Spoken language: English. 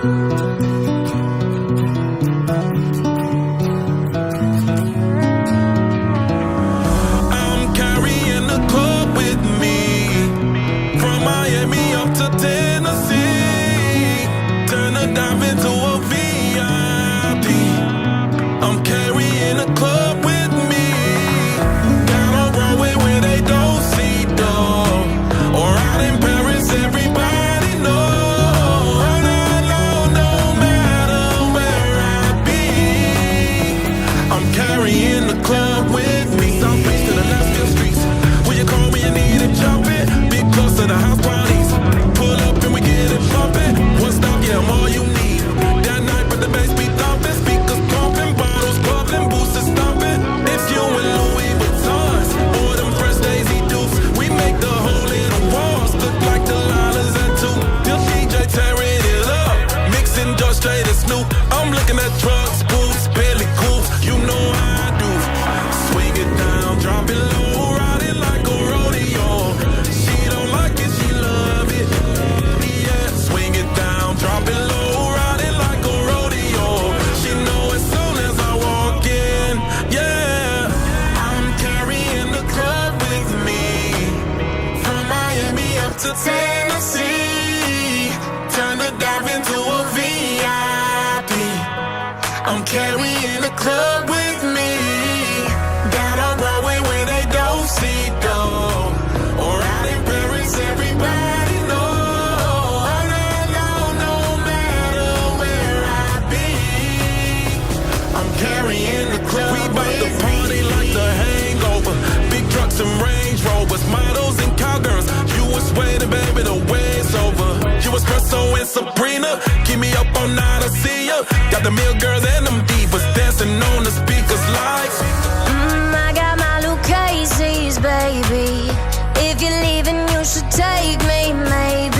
I'm carrying the club with me, from Miami up to Tennessee. Turn a dive into a VIP. I'm carrying the club with me, down on Broadway where they don't see though, or out in Paris everybody know. No matter where I be, I'm carrying the club with me. South Beach to the Nashville streets, when you call me you need it jumping. Big close to the house parties, pull up and we get it bumping. One stop, yeah, I'm all you need. That night but the bass be thumping, speakers pumping, bottles bubbling, boosters stomping. If you in Louis Vuittons or them fresh Daisy Dukes, we make the whole little walls look like the Lilas and two. Till DJ tearing it up, mixing just straight and Snoop. I'm looking at trucks, boots, Billy Coops, you know how I do. Swing it down, drop it low, ride it like a rodeo. She don't like it, she love it. Yeah, swing it down, drop it low, ride it like a rodeo. She know as soon as I walk in, yeah. I'm carrying the club with me, from Miami up to Tennessee. Turn the dive into a VIP. I'm carrying the club with me, down on Broadway where they don't see though, or out in Paris everybody know. No matter where I be, I'm carrying the club. We bout to party like the Hangover, big trucks and Range Rovers, models and cowgirls. You was waiting, baby, the way's over. You espresso and Sabrina, keep me up all night, I see ya. Got the mill girls and them divas dancing on the speakers like. I got my Lucchese's, baby. If you're leaving, you should take me, maybe.